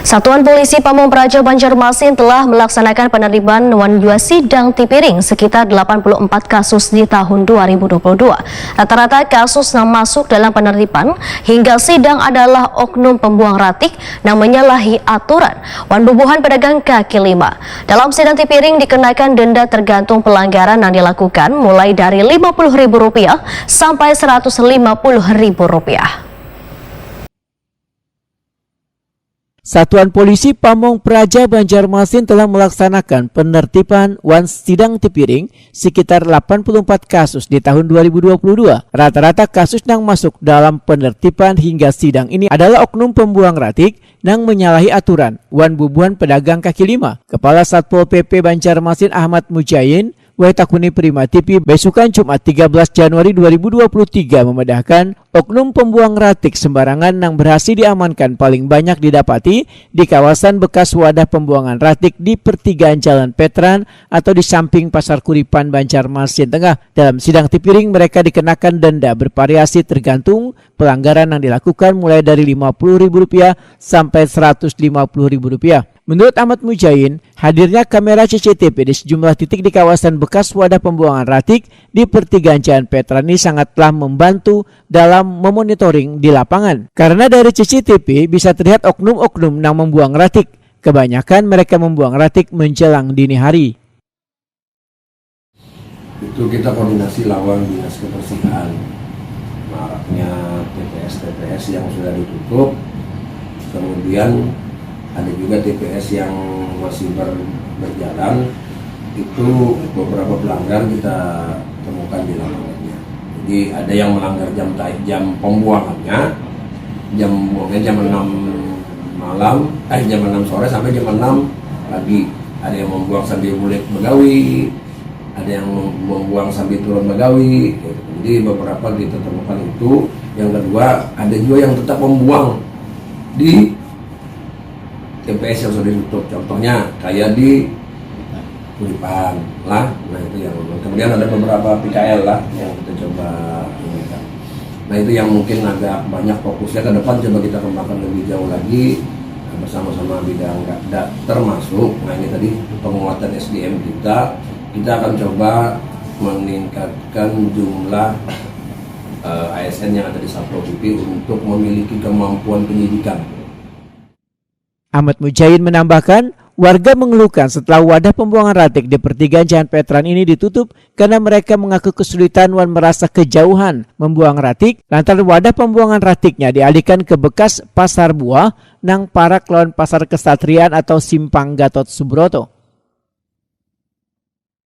Satuan Polisi Pamong Praja Banjarmasin telah melaksanakan penertiban sidang Tipiring sekitar 84 kasus di tahun 2022. Rata-rata kasus yang masuk dalam penertiban hingga sidang adalah oknum pembuang ratik yang menyalahi aturan Wanbubuhan Pedagang Kaki Lima. Dalam sidang Tipiring dikenakan denda tergantung pelanggaran yang dilakukan mulai dari Rp50.000 sampai Rp150.000. Satuan Polisi Pamong Praja Banjarmasin telah melaksanakan penertiban sidang Tipiring sekitar 84 kasus di tahun 2022. Rata-rata kasus yang masuk dalam penertiban hingga sidang ini adalah oknum pembuang ratik yang menyalahi aturan Wanbubuhan Pedagang Kaki Lima. Kepala Satpol PP Banjarmasin Ahmad Mujain Takuni Prima TV besukan Jumat 13 Januari 2023 memedahkan oknum pembuang ratik sembarangan yang berhasil diamankan paling banyak didapati di kawasan bekas wadah pembuangan ratik di pertigaan Jalan Petran atau di samping Pasar Kuripan Banjarmasin Tengah. Dalam sidang Tipiring mereka dikenakan denda bervariasi tergantung pelanggaran yang dilakukan mulai dari Rp50.000 sampai Rp150.000. Menurut Ahmad Mujain, hadirnya kamera CCTV di sejumlah titik di kawasan bekas wadah pembuangan ratik di pertigaan Jalan Petran ini sangatlah membantu dalam memonitoring di lapangan. Karena dari CCTV bisa terlihat oknum-oknum yang membuang ratik. Kebanyakan mereka membuang ratik menjelang dini hari. Itu kita koordinasi lawan dinas kebersihan. Maraknya TPS yang sudah ditutup, kemudian ada juga TPS yang masih berjalan, itu beberapa pelanggar kita temukan di lapangannya. Jadi ada yang melanggar jam pembuangannya, jam 6 malam, jam 6 sore sampai jam 6 pagi. Ada yang membuang sambil mulai begawi, ada yang membuang sambil turun begawi. Jadi beberapa kita temukan itu. Yang kedua, ada juga yang tetap membuang di TPS yang sudah ditutup, contohnya kayak di Kuripan lah. Nah itu yang kemudian ada beberapa PKL lah yang kita coba ini kan. Nah itu yang mungkin agak banyak fokusnya ke depan, coba kita kembangkan lebih jauh lagi bersama-sama bidang Gakda termasuk. Nah ini tadi penguatan SDM kita akan coba meningkatkan jumlah ASN yang ada di Satpol PP untuk memiliki kemampuan penyidikan. Ahmad Mujain menambahkan, warga mengeluhkan setelah wadah pembuangan ratik di pertigaan Jalan Petran ini ditutup karena mereka mengaku kesulitan dan merasa kejauhan membuang ratik lantaran wadah pembuangan ratiknya dialihkan ke bekas pasar buah nang Parak lawan Pasar Kesatrian atau Simpang Gatot Subroto.